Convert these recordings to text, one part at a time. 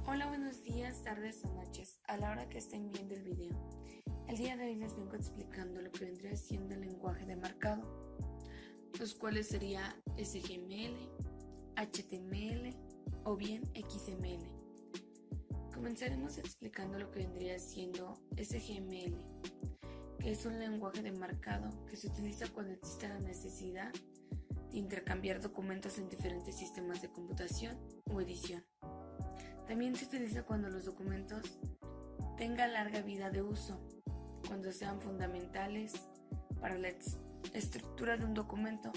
Hola, buenos días, tardes o noches, a la hora que estén viendo el video. El día de hoy les vengo explicando lo que vendría siendo el lenguaje de marcado, los cuales sería SGML, HTML o bien XML. Comenzaremos explicando lo que vendría siendo SGML, que es un lenguaje de marcado que se utiliza cuando existe la necesidad de intercambiar documentos en diferentes sistemas de computación o edición. También se utiliza cuando los documentos tengan larga vida de uso, cuando sean fundamentales para la estructura de un documento,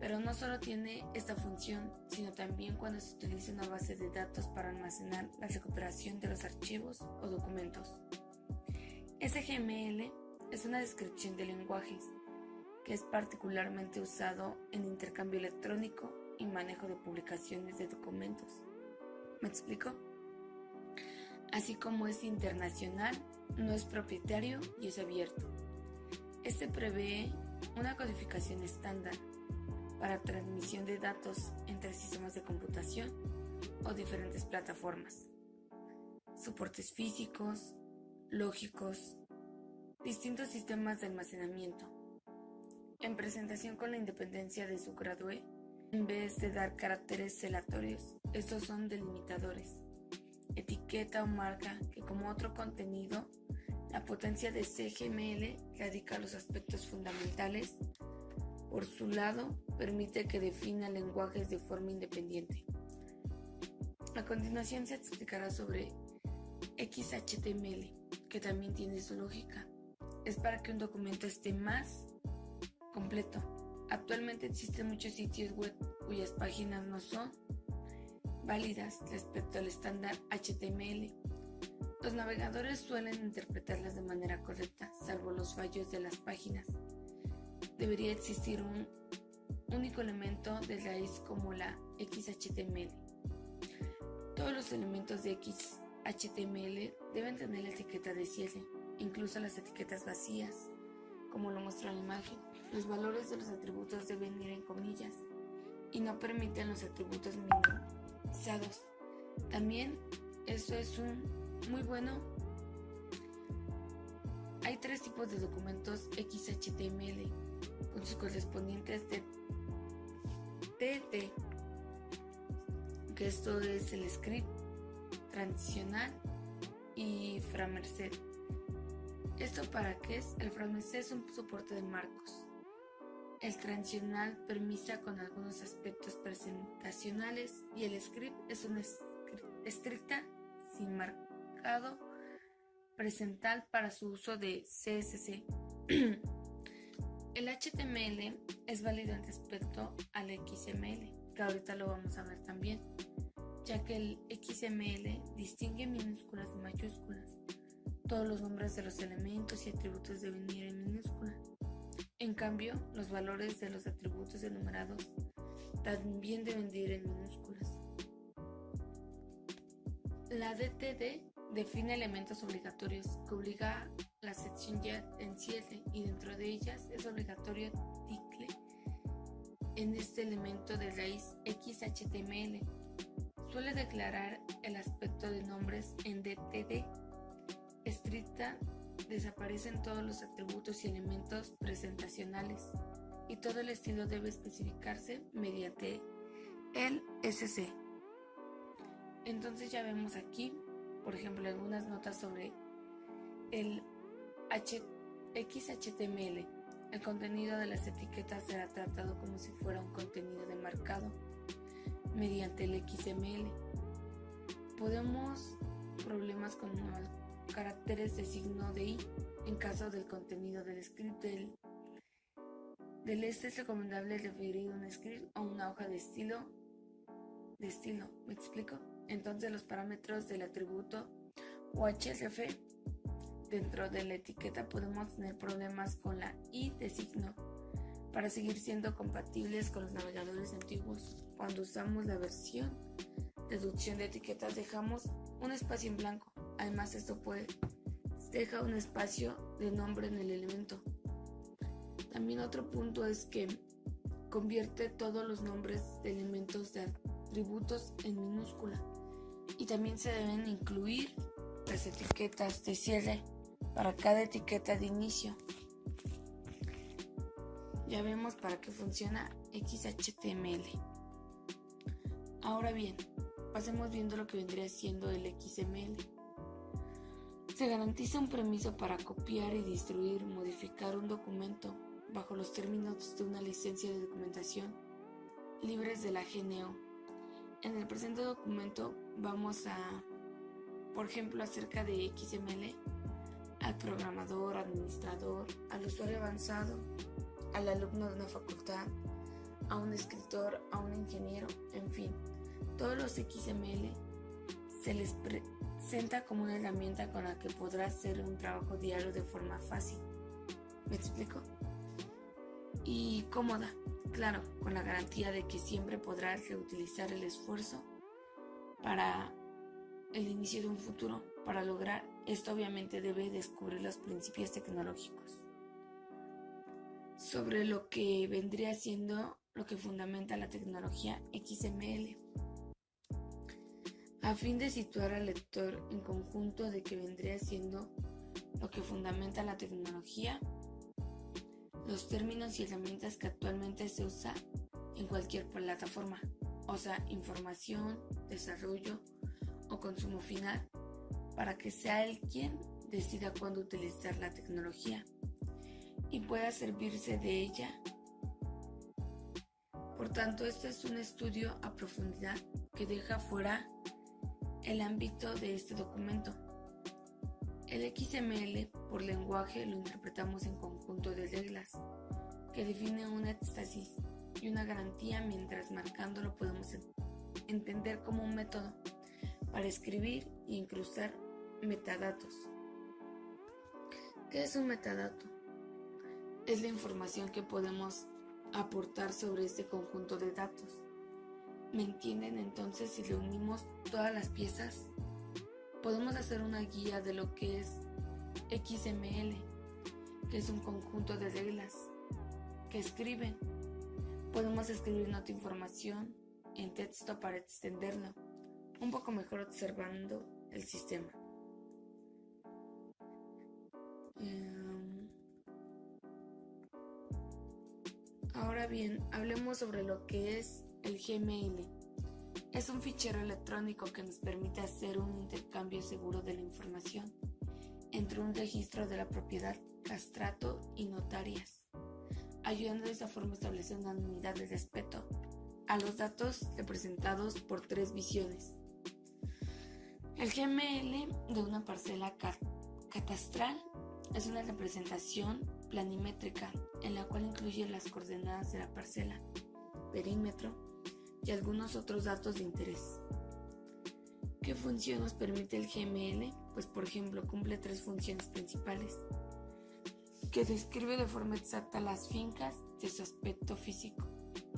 pero no solo tiene esta función, sino también cuando se utiliza una base de datos para almacenar la recuperación de los archivos o documentos. SGML es una descripción de lenguajes que es particularmente usado en intercambio electrónico y manejo de publicaciones de documentos. ¿Me explico? Así como es internacional, no es propietario y es abierto. Este prevé una codificación estándar para transmisión de datos entre sistemas de computación o diferentes plataformas, soportes físicos, lógicos, distintos sistemas de almacenamiento. En presentación con la independencia de su gradué, en vez de dar caracteres celatorios, estos son delimitadores, etiqueta o marca que, como otro contenido, la potencia de SGML radica los aspectos fundamentales. Por su lado, permite que defina lenguajes de forma independiente. A continuación se explicará sobre XHTML, que también tiene su lógica. Es para que un documento esté más completo. Actualmente existen muchos sitios web cuyas páginas no son válidas respecto al estándar HTML. Los navegadores suelen interpretarlas de manera correcta, salvo los fallos de las páginas. Debería existir un único elemento de raíz como la XHTML. Todos los elementos de XHTML deben tener la etiqueta de cierre, incluso las etiquetas vacías, como lo muestra la imagen. Los valores de los atributos deben ir en comillas y no permiten los atributos minimizados. También eso es muy bueno. Hay tres tipos de documentos XHTML con sus correspondientes de TT, que esto es el script transicional y frameset. ¿Esto para qué es? El frameset es un soporte de marcos. El transicional permite con algunos aspectos presentacionales y el script es una estricta sin marcado presental para su uso de CSS. El HTML es válido en respecto al XML, que ahorita lo vamos a ver también, ya que el XML distingue minúsculas de mayúsculas. Todos los nombres de los elementos y atributos deben ir en minúscula. En cambio, los valores de los atributos enumerados también deben ir en minúsculas. La DTD define elementos obligatorios que obliga la sección ya en cierre y dentro de ellas es obligatorio ticle en este elemento de raíz XHTML. Suele declarar el aspecto de nombres en DTD. Estricta desaparecen todos los atributos y elementos presentacionales y todo el estilo debe especificarse mediante el SC. Entonces ya vemos aquí, por ejemplo, algunas notas sobre el XHTML. El contenido de las etiquetas será tratado como si fuera un contenido de marcado mediante el XML. Podemos problemas con caracteres de signo de i en caso del contenido del script del este es recomendable referir un script o una hoja de estilo. ¿Me explico? Entonces los parámetros del atributo o href dentro de la etiqueta podemos tener problemas con la i de signo para seguir siendo compatibles con los navegadores antiguos. Cuando usamos la versión deducción de etiquetas dejamos un espacio en blanco. Además esto deja un espacio de nombre en el elemento. También otro punto es que convierte todos los nombres de elementos de atributos en minúscula. Y también se deben incluir las etiquetas de cierre para cada etiqueta de inicio. Ya vemos para qué funciona XHTML. Ahora bien, pasemos viendo lo que vendría siendo el XML. Se garantiza un permiso para copiar y distribuir, modificar un documento bajo los términos de una licencia de documentación libres de la GNU. En el presente documento vamos a, por ejemplo, acerca de XML, al programador, administrador, al usuario avanzado, al alumno de una facultad, a un escritor, a un ingeniero, en fin, todos los XML se les presenta como una herramienta con la que podrás hacer un trabajo diario de forma fácil. ¿Me explico? Y cómoda, claro, con la garantía de que siempre podrás reutilizar el esfuerzo para el inicio de un futuro. Para lograr esto, obviamente debe descubrir los principios tecnológicos sobre lo que vendría siendo lo que fundamenta la tecnología XML, a fin de situar al lector en conjunto de que vendría siendo lo que fundamenta la tecnología, los términos y herramientas que actualmente se usan en cualquier plataforma, o sea, información, desarrollo o consumo final, para que sea él quien decida cuándo utilizar la tecnología y pueda servirse de ella. Por tanto, este es un estudio a profundidad que deja fuera el ámbito de este documento. El XML por lenguaje lo interpretamos en conjunto de reglas que define un éxtasis y una garantía, mientras marcándolo podemos entender como un método para escribir e incrustar metadatos. ¿Qué es un metadato? Es la información que podemos aportar sobre este conjunto de datos. ¿Me entienden? Entonces, si reunimos todas las piezas, podemos hacer una guía de lo que es XML, que es un conjunto de reglas que escriben. Podemos escribir nuestra información en texto para extenderlo un poco mejor observando el sistema. Ahora bien, hablemos sobre lo que es el Gmail. Es un fichero electrónico que nos permite hacer un intercambio seguro de la información entre un registro de la propiedad, castrato y notarias, ayudando de esa forma a establecer una unidad de respeto a los datos representados por tres visiones. El GML de una parcela catastral es una representación planimétrica en la cual incluye las coordenadas de la parcela, perímetro y algunos otros datos de interés. ¿Qué función nos permite el GML? Pues por ejemplo cumple tres funciones principales, que describe de forma exacta las fincas de su aspecto físico,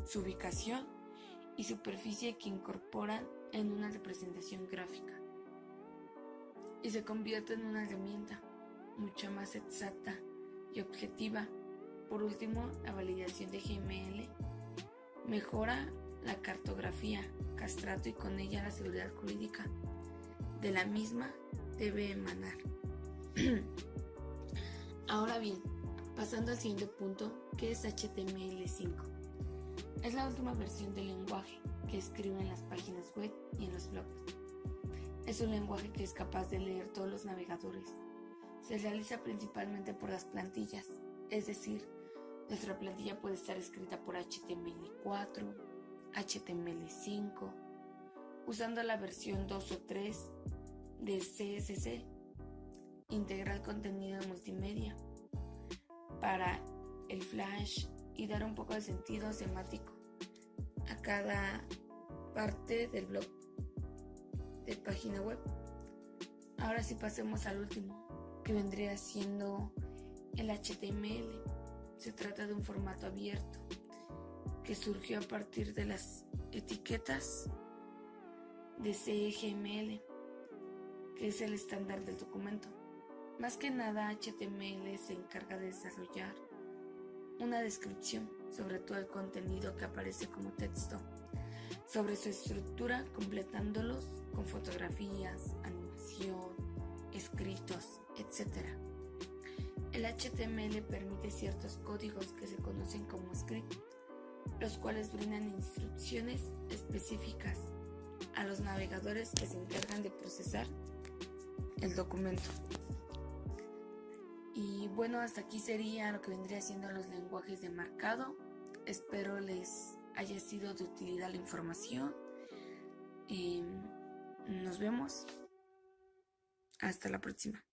su ubicación y superficie que incorporan en una representación gráfica, y se convierte en una herramienta mucho más exacta y objetiva. Por último, la validación de GML mejora la cartografía, castrato y con ella la seguridad jurídica de la misma debe emanar. Ahora bien, pasando al siguiente punto, ¿qué es HTML5? Es la última versión del lenguaje que escribe en las páginas web y en los blogs. Es un lenguaje que es capaz de leer todos los navegadores. Se realiza principalmente por las plantillas, es decir, nuestra plantilla puede estar escrita por HTML4, HTML5, usando la versión 2 o 3 de CSS, integrar contenido multimedia para el Flash y dar un poco de sentido semático a cada parte del blog de página web. Ahora sí pasemos al último, que vendría siendo el HTML. Se trata de un formato abierto que surgió a partir de las etiquetas de CGML, que es el estándar del documento. Más que nada, HTML se encarga de desarrollar una descripción sobre todo el contenido que aparece como texto, sobre su estructura, completándolos con fotografías, animación, escritos, etc. El HTML permite ciertos códigos que se conocen como script, los cuales brindan instrucciones específicas a los navegadores que se encargan de procesar el documento. Y bueno, hasta aquí sería lo que vendría siendo los lenguajes de marcado. Espero les haya sido de utilidad la información. Nos vemos. Hasta la próxima.